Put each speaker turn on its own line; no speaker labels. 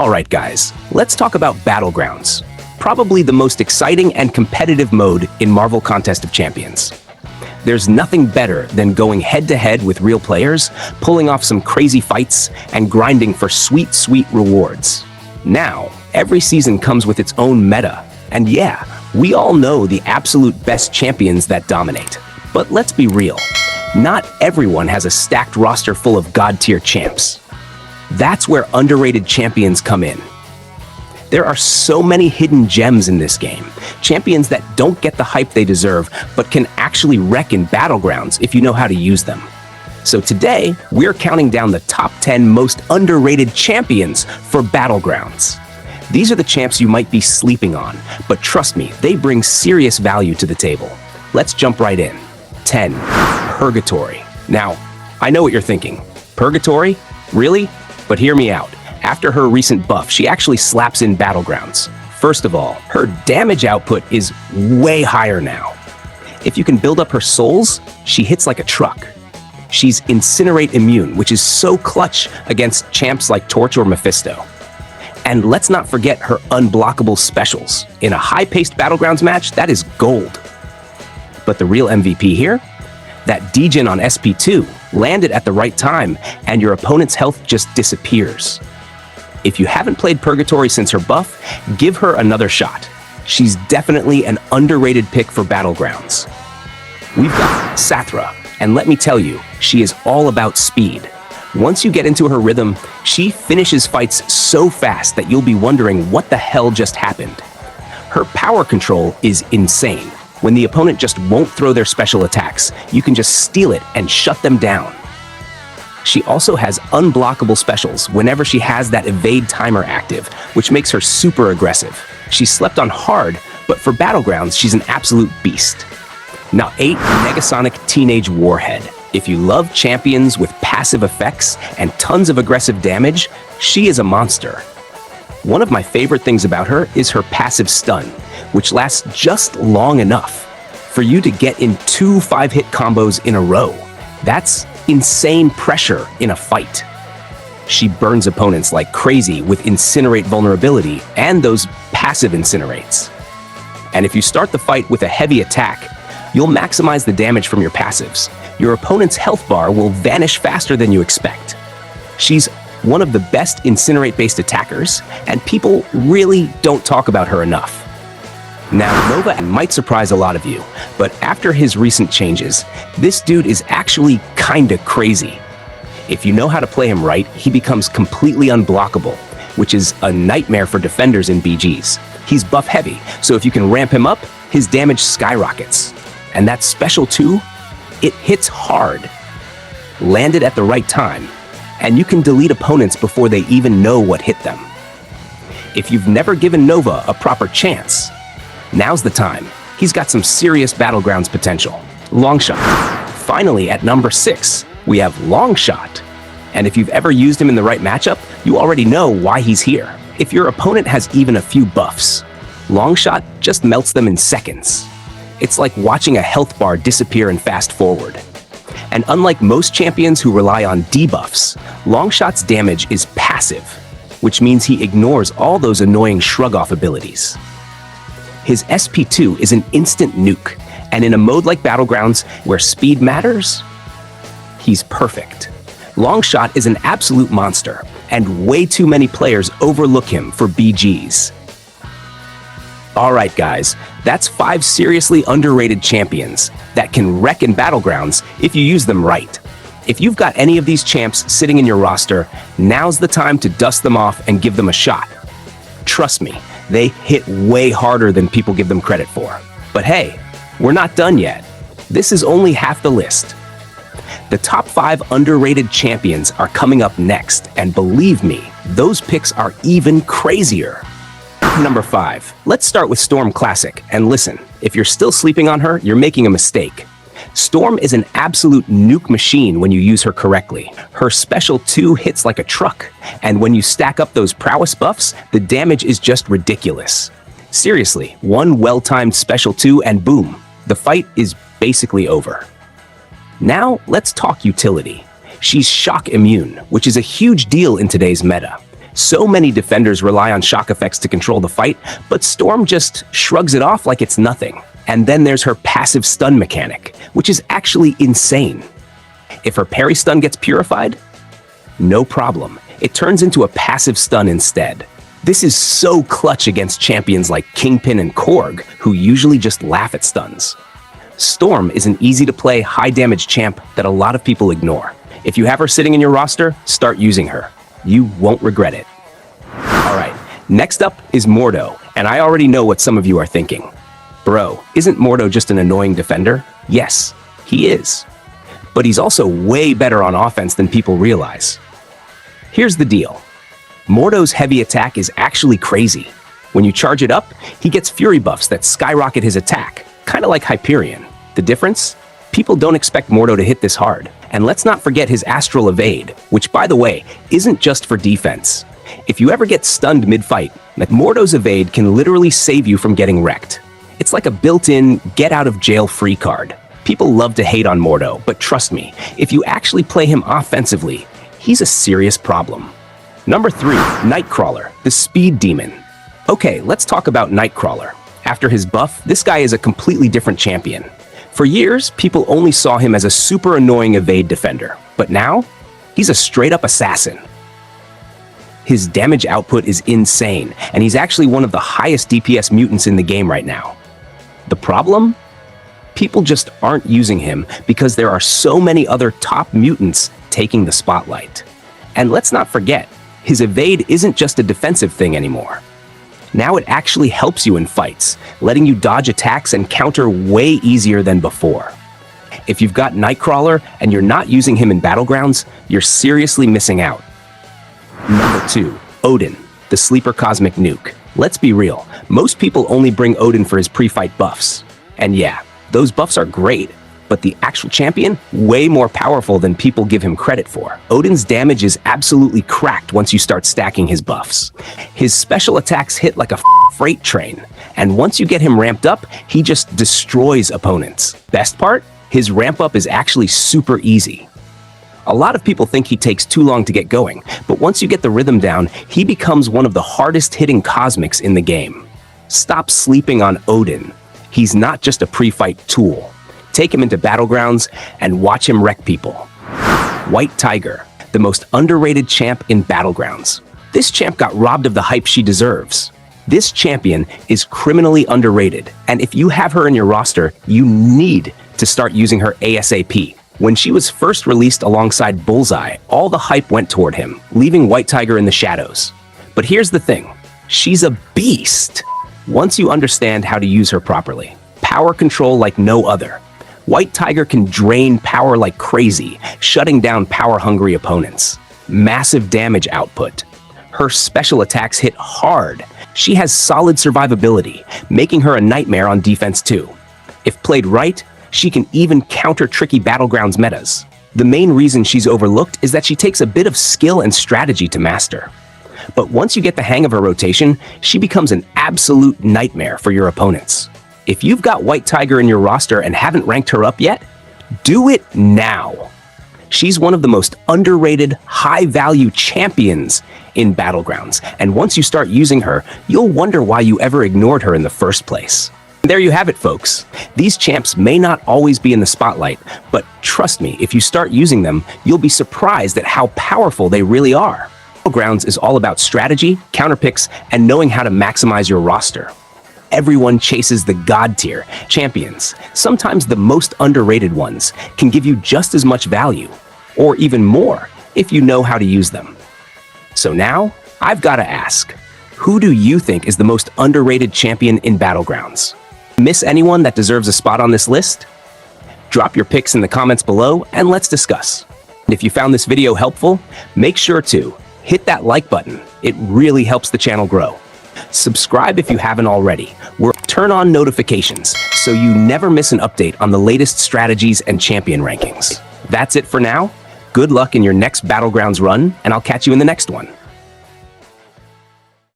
Alright guys, let's talk about Battlegrounds. Probably the most exciting and competitive mode in Marvel Contest of Champions. There's nothing better than going head-to-head with real players, pulling off some crazy fights, and grinding for sweet, sweet rewards. Now, every season comes with its own meta, and yeah, we all know the absolute best champions that dominate. But let's be real, not everyone has a stacked roster full of god-tier champs. That's where underrated champions come in. There are so many hidden gems in this game, champions that don't get the hype they deserve, but can actually wreck in Battlegrounds if you know how to use them. So today, we're counting down the top 10 most underrated champions for Battlegrounds. These are the champs you might be sleeping on, but trust me, they bring serious value to the table. Let's jump right in. 10. Purgatory. Now, I know what you're thinking. Purgatory? Really? But hear me out. After her recent buff, she actually slaps in Battlegrounds. First of all, her damage output is way higher now. If you can build up her souls, she hits like a truck. She's Incinerate immune, which is so clutch against champs like Torch or Mephisto. And let's not forget her unblockable specials. In a high-paced Battlegrounds match, that is gold. But the real MVP here? That degen on SP2 landed at the right time, and your opponent's health just disappears. If you haven't played Purgatory since her buff, give her another shot. She's definitely an underrated pick for Battlegrounds. We've got Shathra, and let me tell you, she is all about speed. Once you get into her rhythm, she finishes fights so fast that you'll be wondering what the hell just happened. Her power control is insane. When the opponent just won't throw their special attacks, you can just steal it and shut them down. She also has unblockable specials whenever she has that evade timer active, which makes her super aggressive. She's slept on hard, but for Battlegrounds, she's an absolute beast. Now 8, Negasonic Teenage Warhead. If you love champions with passive effects and tons of aggressive damage, she is a monster. One of my favorite things about her is her passive stun, which lasts just long enough for you to get in 2 5-hit combos in a row. That's insane pressure in a fight. She burns opponents like crazy with Incinerate vulnerability and those passive incinerates. And if you start the fight with a heavy attack, you'll maximize the damage from your passives. Your opponent's health bar will vanish faster than you expect. She's one of the best Incinerate-based attackers, and people really don't talk about her enough. Now, Nova might surprise a lot of you, but after his recent changes, this dude is actually kinda crazy. If you know how to play him right, he becomes completely unblockable, which is a nightmare for defenders in BGs. He's buff heavy, so if you can ramp him up, his damage skyrockets. And that special too, it hits hard. Landed at the right time, and you can delete opponents before they even know what hit them. If you've never given Nova a proper chance, now's the time. He's got some serious Battlegrounds potential. Longshot. Finally, at number 6, we have Longshot. And if you've ever used him in the right matchup, you already know why he's here. If your opponent has even a few buffs, Longshot just melts them in seconds. It's like watching a health bar disappear and fast forward. And unlike most champions who rely on debuffs, Longshot's damage is passive, which means he ignores all those annoying shrug-off abilities. His SP2 is an instant nuke, and in a mode like Battlegrounds, where speed matters, he's perfect. Longshot is an absolute monster, and way too many players overlook him for BGs. Alright guys, that's 5 seriously underrated champions that can wreck in Battlegrounds if you use them right. If you've got any of these champs sitting in your roster, now's the time to dust them off and give them a shot. Trust me, they hit way harder than people give them credit for. But hey, we're not done yet. This is only half the list. The top 5 underrated champions are coming up next, and believe me, those picks are even crazier. Number 5. Let's start with Storm Classic, and listen, if you're still sleeping on her, you're making a mistake. Storm is an absolute nuke machine when you use her correctly. Her special 2 hits like a truck, and when you stack up those prowess buffs, the damage is just ridiculous. Seriously, one well-timed special 2 and boom, the fight is basically over. Now, let's talk utility. She's shock immune, which is a huge deal in today's meta. So many defenders rely on shock effects to control the fight, but Storm just shrugs it off like it's nothing. And then there's her passive stun mechanic, which is actually insane. If her parry stun gets purified, no problem. It turns into a passive stun instead. This is so clutch against champions like Kingpin and Korg, who usually just laugh at stuns. Storm is an easy-to-play, high-damage champ that a lot of people ignore. If you have her sitting in your roster, start using her. You won't regret it. Alright, next up is Mordo, and I already know what some of you are thinking. Bro, isn't Mordo just an annoying defender? Yes, he is. But he's also way better on offense than people realize. Here's the deal. Mordo's heavy attack is actually crazy. When you charge it up, he gets fury buffs that skyrocket his attack, kind of like Hyperion. The difference? People don't expect Mordo to hit this hard. And let's not forget his astral evade, which, by the way, isn't just for defense. If you ever get stunned mid-fight, Mordo's evade can literally save you from getting wrecked. It's like a built-in get-out-of-jail-free card. People love to hate on Mordo, but trust me, if you actually play him offensively, he's a serious problem. Number 3, Nightcrawler, the speed demon. Okay, let's talk about Nightcrawler. After his buff, this guy is a completely different champion. For years, people only saw him as a super annoying evade defender, but now, he's a straight-up assassin. His damage output is insane, and he's actually one of the highest DPS mutants in the game right now. The problem? People just aren't using him because there are so many other top mutants taking the spotlight. And let's not forget, his evade isn't just a defensive thing anymore. Now it actually helps you in fights, letting you dodge attacks and counter way easier than before. If you've got Nightcrawler and you're not using him in Battlegrounds, you're seriously missing out. Number 2, Odin, the sleeper cosmic nuke. Let's be real, most people only bring Odin for his pre-fight buffs. And yeah, those buffs are great, but the actual champion, way more powerful than people give him credit for. Odin's damage is absolutely cracked once you start stacking his buffs. His special attacks hit like a freight train, and once you get him ramped up, he just destroys opponents. Best part? His ramp up is actually super easy. A lot of people think he takes too long to get going, but once you get the rhythm down, he becomes one of the hardest hitting cosmics in the game. Stop sleeping on Odin. He's not just a pre-fight tool. Take him into Battlegrounds and watch him wreck people. White Tiger, the most underrated champ in Battlegrounds. This champ got robbed of the hype she deserves. This champion is criminally underrated, and if you have her in your roster, you need to start using her ASAP. When she was first released alongside Bullseye, all the hype went toward him, leaving White Tiger in the shadows. But here's the thing, she's a beast. Once you understand how to use her properly, power control like no other. White Tiger can drain power like crazy, shutting down power-hungry opponents. Massive damage output. Her special attacks hit hard. She has solid survivability, making her a nightmare on defense too. If played right, she can even counter tricky Battlegrounds metas. The main reason she's overlooked is that she takes a bit of skill and strategy to master. But once you get the hang of her rotation, she becomes an absolute nightmare for your opponents. If you've got White Tiger in your roster and haven't ranked her up yet, do it now. She's one of the most underrated, high-value champions in Battlegrounds, and once you start using her, you'll wonder why you ever ignored her in the first place. There you have it, folks. These champs may not always be in the spotlight, but trust me, if you start using them, you'll be surprised at how powerful they really are. Battlegrounds is all about strategy, counterpicks, and knowing how to maximize your roster. Everyone chases the god tier champions. Sometimes the most underrated ones can give you just as much value, or even more, if you know how to use them. So now, I've got to ask, who do you think is the most underrated champion in Battlegrounds? Miss anyone that deserves a spot on this list? Drop your picks in the comments below and let's discuss. And if you found this video helpful, make sure to hit that like button. It really helps the channel grow. Subscribe if you haven't already. Turn on notifications so you never miss an update on the latest strategies and champion rankings. That's it for now. Good luck in your next Battlegrounds run, and I'll catch you in the next one.